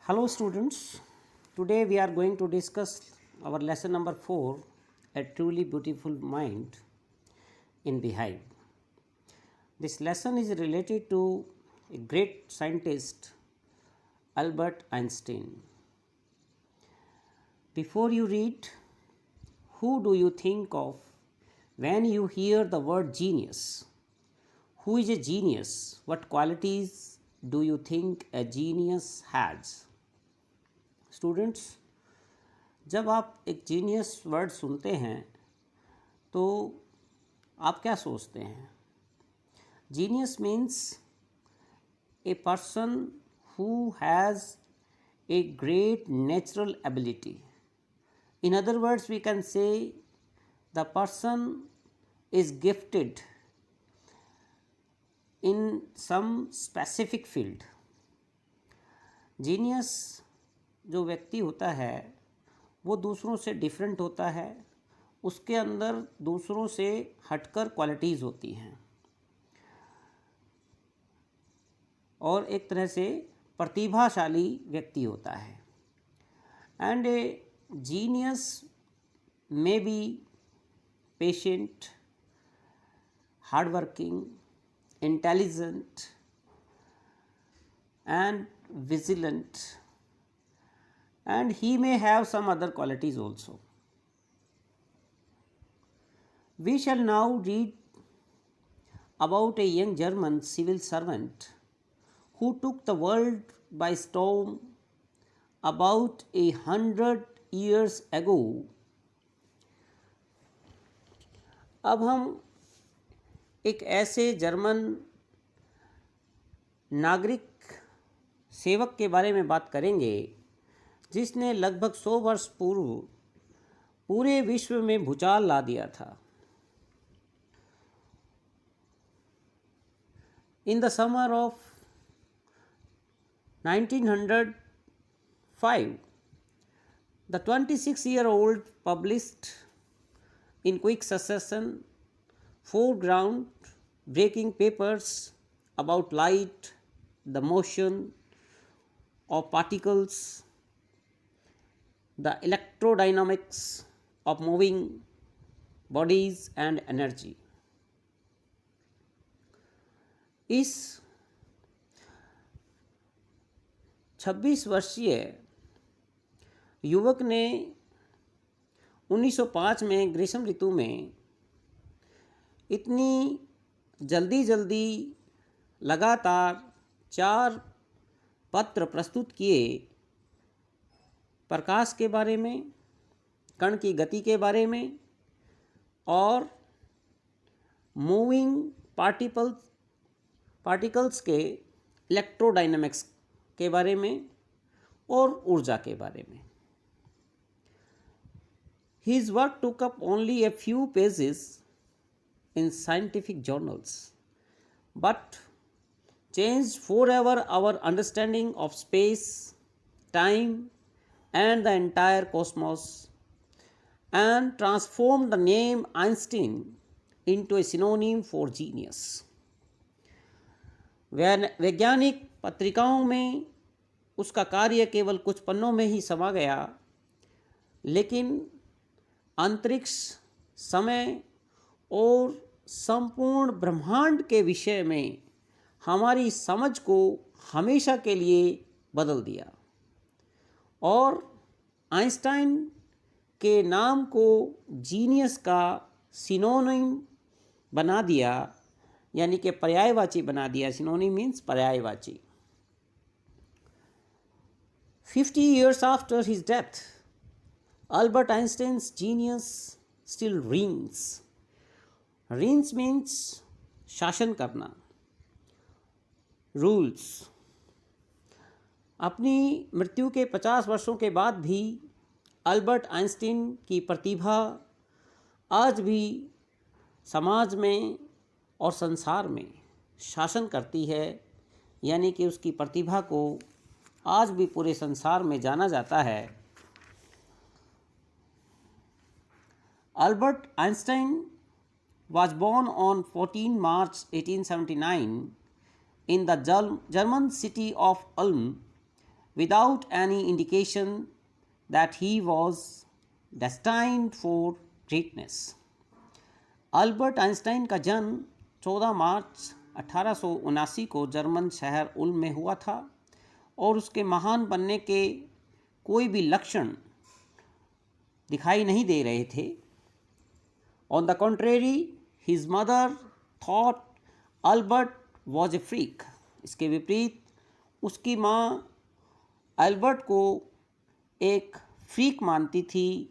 Hello students, today we are going to discuss our lesson number 4, A Truly Beautiful Mind in Beehive. This lesson is related to a great scientist, Albert Einstein. Before you read, who do you think of when you hear the word genius? Who is a genius? What qualities do you think a genius has? Students, जब आप एक genius word सुनते हैं तो आप क्या सोचते हैं? Genius means a person who has a great natural ability. In other words, we can say the person is gifted in some specific field. Genius जो व्यक्ति होता है वो दूसरों से डिफरेंट होता है, उसके अंदर दूसरों से हटकर क्वालिटीज़ होती हैं और एक तरह से प्रतिभाशाली व्यक्ति होता है. And A genius may be patient, hard working, intelligent and vigilant, and he may have some other qualities also. We shall now read about a young German civil servant who took the world by storm about 100 years ago. अब हम एक ऐसे German नागरिक सेवक के बारे में बात करेंगे जिसने लगभग 100 वर्ष पूर्व पूरे विश्व में भूचाल ला दिया था. In the summer of 1905, the 26-year-old published in quick succession 4 ground-breaking papers about light, the motion of particles, the electrodynamics of moving bodies and energy. इस 26 वर्षीय युवक ने 1905 में ग्रीष्म ऋतु में इतनी जल्दी लगातार 4 पत्र प्रस्तुत किए प्रकाश के बारे में, कण की गति के बारे में और मूविंग पार्टिकल्स के इलेक्ट्रोडायनामिक्स के बारे में और ऊर्जा के बारे में. His work took up only a few pages in scientific journals, but changed forever our understanding of space, time, and the entire cosmos, and transformed the name Einstein into a synonym for genius. वैज्ञानिक पत्रिकाओं में उसका कार्य केवल कुछ पन्नों में ही समा गया, लेकिन अंतरिक्ष, समय और संपूर्ण ब्रह्मांड के विषय में हमारी समझ को हमेशा के लिए बदल दिया और आइंस्टाइन के नाम को जीनियस का सिनोनिम बना दिया, यानी कि पर्यायवाची बना दिया. सिनोनिम मीन्स पर्यायवाची. 50 years after his death, Albert Einstein's genius still reigns. Reigns means शासन करना, रूल्स. अपनी मृत्यु के 50 वर्षों के बाद भी अल्बर्ट आइंस्टीन की प्रतिभा आज भी समाज में और संसार में शासन करती है, यानी कि उसकी प्रतिभा को आज भी पूरे संसार में जाना जाता है. Albert Einstein was born on 14 March 1879 in the German city of Ulm without any indication that he was destined for greatness. Albert Einstein का जन्म 14 मार्च 1879 को जर्मन शहर उल्म में हुआ था और उसके महान बनने के कोई भी लक्षण दिखाई नहीं दे रहे थे. On the contrary his mother thought Albert was a freak. इसके विपरीत उसकी माँ अल्बर्ट को एक फ्रीक मानती थी,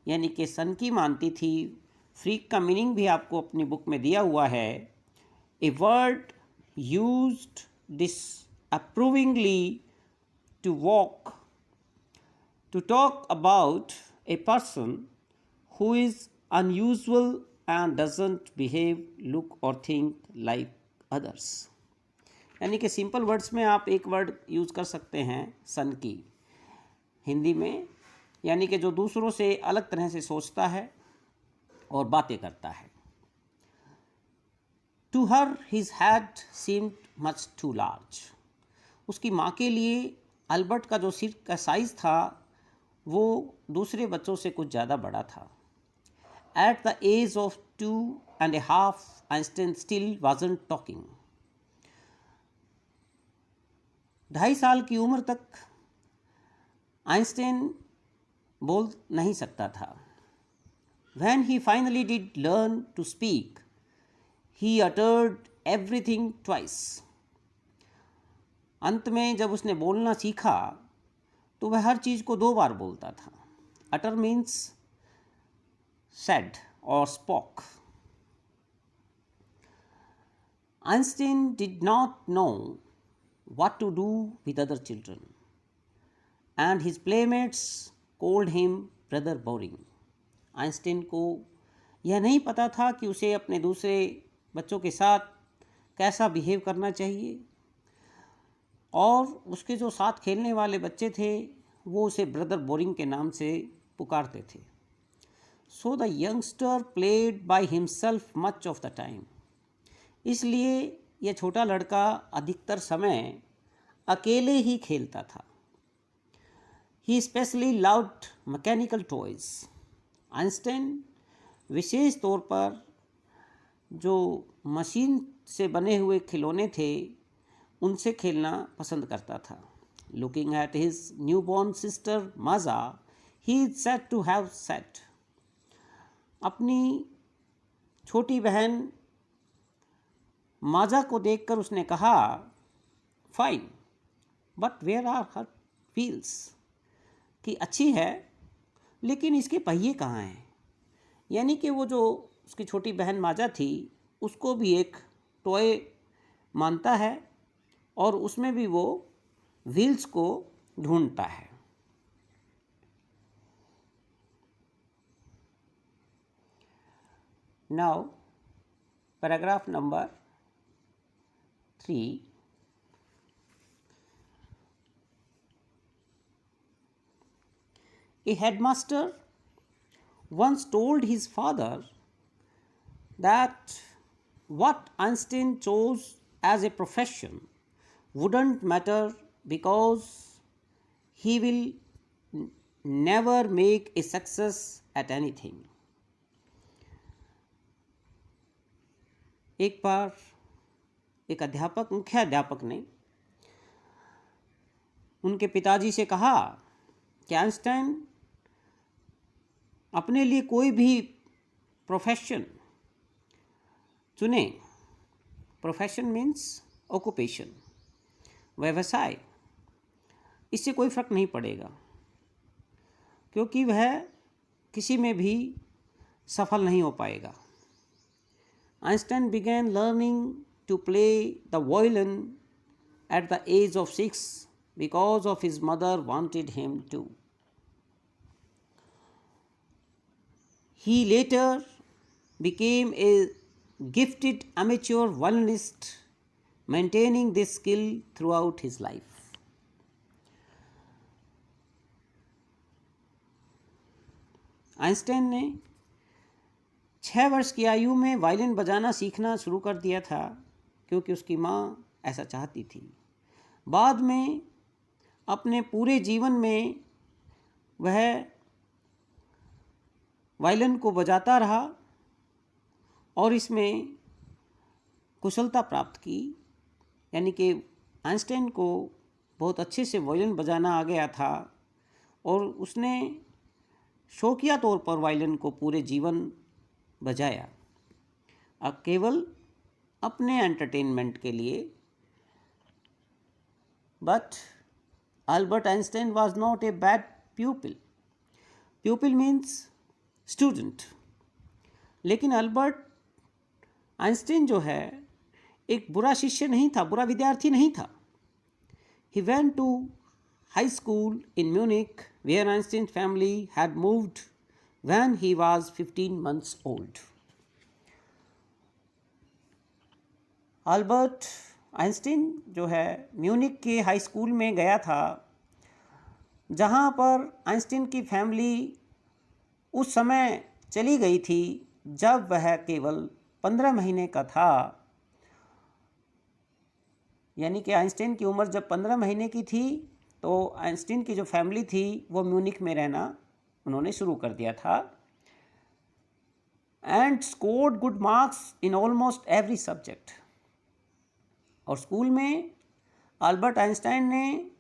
यानी कि सनकी मानती थी. फ्रीक का मीनिंग भी आपको अपनी बुक में दिया हुआ है. A word used disapprovingly to talk about a person who is unusual and doesn't behave, look or think like others. यानी कि सिंपल वर्ड्स में आप एक वर्ड यूज़ कर सकते हैं सन की हिंदी में, यानी कि जो दूसरों से अलग तरह से सोचता है और बातें करता है. To her his head seemed much too large. उसकी माँ के लिए अल्बर्ट का जो सिर का साइज़ था वो दूसरे बच्चों से कुछ ज़्यादा बड़ा था. At the age of 2.5 Einstein still wasn't talking. 2.5 साल की उम्र तक आइंस्टाइन बोल नहीं सकता था. When he finally did learn to speak, he uttered everything twice. अंत में जब उसने बोलना सीखा तो वह हर चीज़ को 2 बार बोलता था. Utter means said or spoke. Einstein did not know what to do with other children, and his playmates called him brother boring. Einstein को यह नहीं पता था कि उसे अपने दूसरे बच्चों के साथ कैसा बिहेव करना चाहिए, और उसके जो साथ खेलने वाले बच्चे थे वो उसे ब्रदर बोरिंग के नाम से पुकारते थे. So the youngster played by himself much of the time. इसलिए यह छोटा लड़का अधिकतर समय अकेले ही खेलता था. He specially loved mechanical toys. Einstein विशेष तौर पर जो मशीन से बने हुए खिलौने थे उनसे खेलना पसंद करता था. Looking at his newborn sister Maja, he is said to have said. अपनी छोटी बहन माजा को देखकर उसने कहा, fine but where are her wheels. कि अच्छी है लेकिन इसके पहिए कहाँ हैं. यानी कि वो जो उसकी छोटी बहन माजा थी उसको भी एक टॉय मानता है और उसमें भी वो व्हील्स को ढूंढता है. Now paragraph number 3. A headmaster once told his father that what Einstein chose as a profession wouldn't matter because he will never make a success at anything. एक बार एक अध्यापक, मुख्य अध्यापक ने उनके पिताजी से कहा कि आइंस्टाइन अपने लिए कोई भी प्रोफेशन चुने. प्रोफेशन मीन्स ऑक्यूपेशन, व्यवसाय. इससे कोई फ़र्क नहीं पड़ेगा क्योंकि वह किसी में भी सफल नहीं हो पाएगा. Einstein began learning to play the violin at the age of 6 because of his mother wanted him to. He later became a gifted amateur violinist, maintaining this skill throughout his life. Einstein ने 6 वर्ष की आयु में violin बजाना सीखना शुरू कर दिया था क्योंकि उसकी माँ ऐसा चाहती थी. बाद में अपने पूरे जीवन में वह वायलिन को बजाता रहा और इसमें कुशलता प्राप्त की। यानी कि आइंस्टाइन को बहुत अच्छे से वायलिन बजाना आ गया था और उसने शौकिया तौर पर वायलिन को पूरे जीवन बजाया, अब केवल अपने एंटरटेनमेंट के लिए। But Albert Einstein was not a bad प्यूपिल। प्यूपिल means student. लेकिन अल्बर्ट आइंस्टाइन जो है एक बुरा शिष्य नहीं था, बुरा विद्यार्थी नहीं था। He went to high school in Munich, where Einstein's family had moved when he was 15 months old. Albert Einstein जो है म्यूनिक के हाई स्कूल में गया था, जहाँ पर आइंस्टीन की फैमिली उस समय चली गई थी जब वह केवल 15 महीने का था। यानी कि आइंस्टीन की उम्र जब 15 महीने की थी तो आइंस्टीन की जो फैमिली थी वो म्यूनिक में रहना उन्होंने शुरू कर दिया था। And scored good marks in almost every subject. और स्कूल में अल्बर्ट आइंस्टाइन ने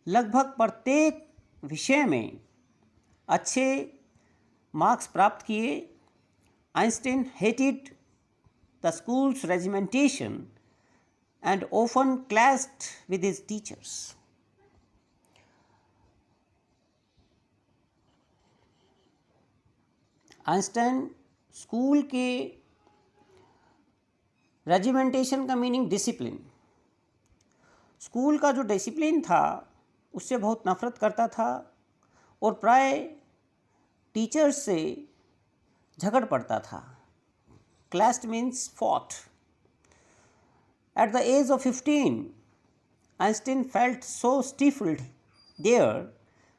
लगभग प्रत्येक विषय में अच्छे मार्क्स प्राप्त किए। Einstein hated the schools regimentation and often clashed with his teachers. Einstein school के रेजिमेंटेशन का मीनिंग डिसिप्लिन, स्कूल का जो डिसिप्लिन था उससे बहुत नफरत करता था और प्राय टीचर्स से झगड़ पड़ता था। Clashed means fought. At the age of 15, Einstein felt so stifled there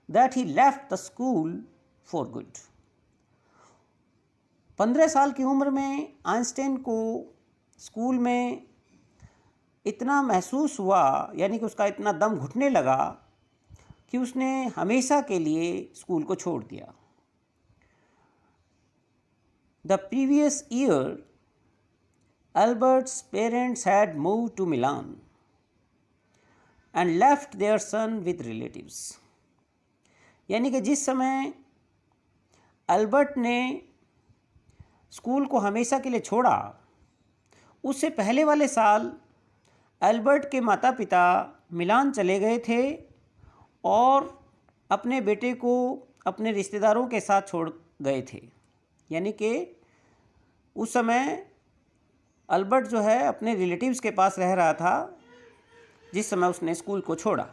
that he left the school for good. 15 साल की उम्र में आइंस्टाइन को स्कूल में इतना महसूस हुआ, यानी कि उसका इतना दम घुटने लगा कि उसने हमेशा के लिए स्कूल को छोड़ दिया। The previous year, Albert's parents had moved to Milan and left their son with relatives. यानी कि जिस समय अल्बर्ट ने स्कूल को हमेशा के लिए छोड़ा, उससे पहले वाले साल अल्बर्ट के माता पिता मिलान चले गए थे और अपने बेटे को अपने रिश्तेदारों के साथ छोड़ गए थे। यानी कि उस समय अल्बर्ट जो है अपने रिलेटिव्स के पास रह रहा था जिस समय उसने स्कूल को छोड़ा।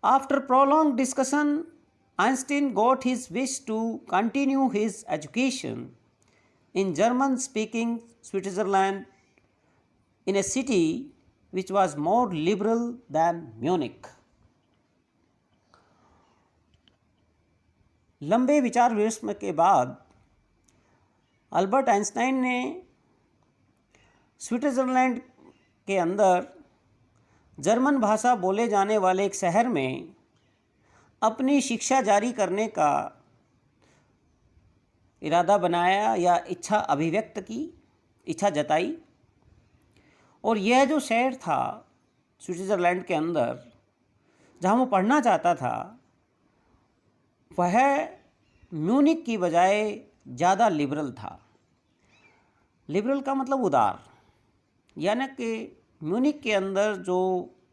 After prolong discussion, Einstein got his wish to continue his education in German speaking Switzerland in a city which was more liberal than Munich. लंबे विचार विमर्श के बाद अल्बर्ट आइंस्टाइन ने स्विट्ज़रलैंड के अंदर जर्मन भाषा बोले जाने वाले एक शहर में अपनी शिक्षा जारी करने का इरादा बनाया या इच्छा अभिव्यक्त की, इच्छा जताई। और यह जो शहर था स्विट्ज़रलैंड के अंदर जहाँ वो पढ़ना चाहता था, वह म्यूनिक की बजाय ज़्यादा लिबरल था। लिबरल का मतलब उदार, यानी कि म्यूनिक के अंदर जो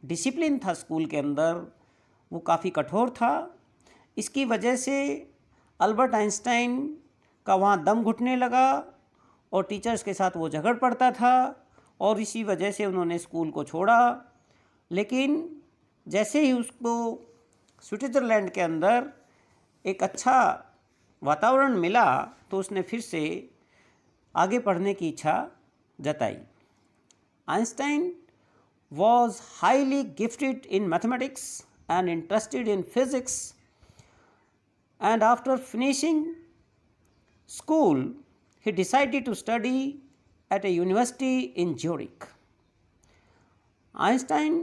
डिसिप्लिन था स्कूल के अंदर वो काफ़ी कठोर था। इसकी वजह से अल्बर्ट आइंस्टाइन का वहाँ दम घुटने लगा और टीचर्स के साथ वो झगड़ पड़ता था और इसी वजह से उन्होंने स्कूल को छोड़ा। लेकिन जैसे ही उसको स्विट्ज़रलैंड के अंदर एक अच्छा वातावरण मिला तो उसने फिर से आगे पढ़ने की इच्छा जताई। Einstein was highly gifted in mathematics and interested in physics, and after finishing school he decided to study at a university in Zurich. Einstein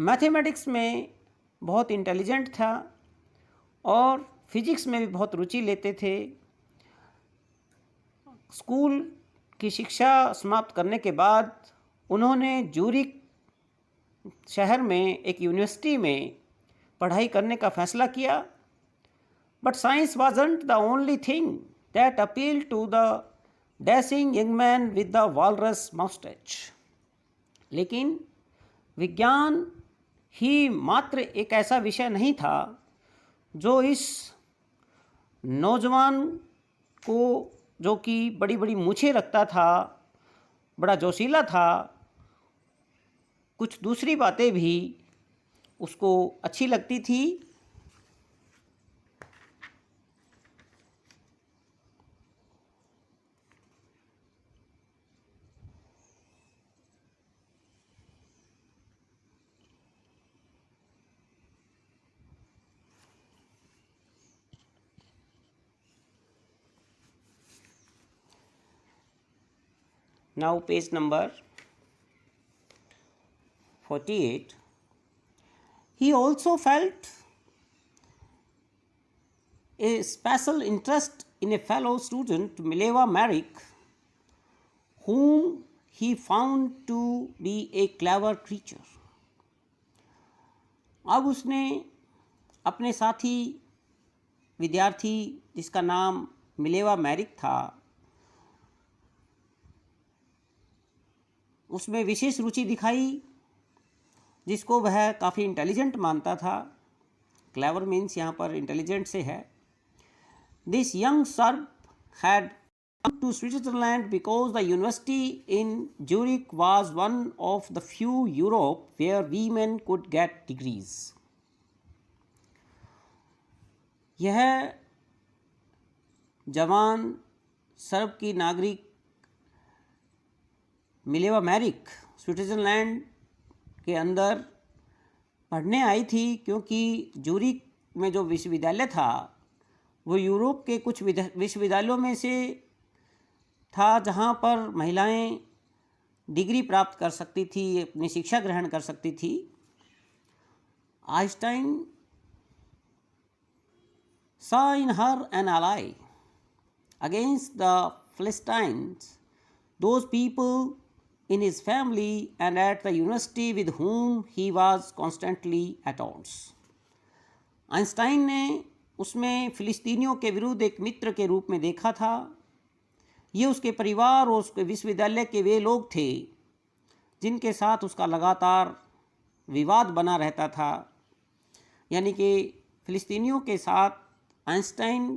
mathematics में बहुत इंटेलिजेंट था और फिजिक्स में भी बहुत रुचि लेते थे। स्कूल की शिक्षा समाप्त करने के बाद उन्होंने ज्यूरिख शहर में एक यूनिवर्सिटी में पढ़ाई करने का फैसला किया। But science wasn't the only thing that appeal to the dashing young man with the walrus moustache. लेकिन विज्ञान ही मात्र एक ऐसा विषय नहीं था जो इस नौजवान को, जो कि बड़ी बड़ी मूछें रखता था, बड़ा जोशीला था, कुछ दूसरी बातें भी उसको अच्छी लगती थी। Now page number 48. He also felt a special interest in a fellow student, Mileva Merrick, whom he found to be a clever creature. अब उसने अपने साथी विद्यार्थी, जिसका नाम मिलेवा मैरिक था, उसमें विशेष रुचि दिखाई, जिसको वह काफ़ी इंटेलिजेंट मानता था। क्लेवर मीन्स यहाँ पर इंटेलिजेंट से है। This young SERB had come to Switzerland because the university in Zurich was one of the few Europe where women could get degrees. यह जवान सर्ब की नागरिक मिलेवा मैरिक स्विट्ज़रलैंड के अंदर पढ़ने आई थी, क्योंकि जूरिक में जो विश्वविद्यालय था वो यूरोप के कुछ विश्वविद्यालयों में से था जहाँ पर महिलाएं डिग्री प्राप्त कर सकती थी, अपनी शिक्षा ग्रहण कर सकती थी। Einstein saw in her an ally against the Philistines, those people in his family and at the university with whom he was constantly at odds. Einstein ने उसमें फिलिस्तीनियों के विरुद्ध एक मित्र के रूप में देखा था। ये उसके परिवार और उसके विश्वविद्यालय के वे लोग थे जिनके साथ उसका लगातार विवाद बना रहता था। यानी कि फिलिस्तीनियों के साथ आइंस्टाइन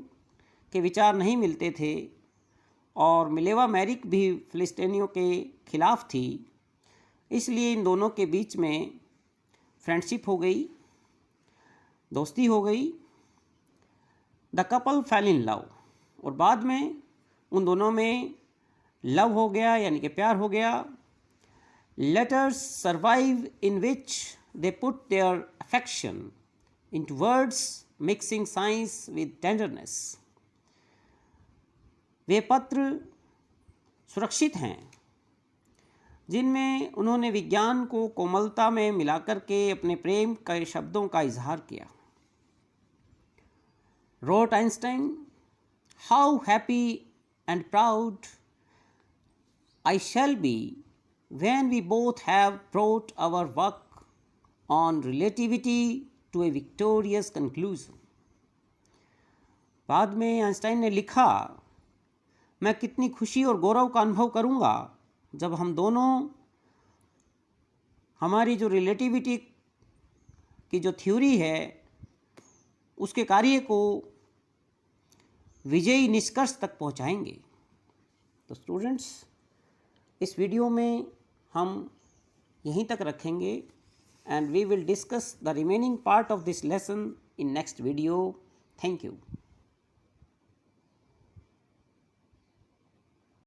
के विचार नहीं मिलते थे और मिलेवा मैरिक भी फिलिस्तीनियों के खिलाफ थी। इसलिए इन दोनों के बीच में फ्रेंडशिप हो गई, दोस्ती हो गई। The couple fail in love, और बाद में उन दोनों में लव हो गया, यानी कि प्यार हो गया। Letters survive in which they put their affection into words mixing science with tenderness. वे पत्र सुरक्षित हैं जिनमें उन्होंने विज्ञान को कोमलता में मिलाकर के अपने प्रेम के शब्दों का इजहार किया। Wrote Einstein, how happy and proud I shall be when we both have brought our work on relativity to a victorious conclusion. बाद में आइंस्टाइन ने लिखा, मैं कितनी खुशी और गौरव का अनुभव करूंगा जब हम दोनों हमारी जो रिलेटिविटी की जो थ्योरी है उसके कार्य को विजयी निष्कर्ष तक पहुंचाएंगे। तो स्टूडेंट्स, इस वीडियो में हम यहीं तक रखेंगे and we will discuss the remaining part of this lesson in next video. Thank you.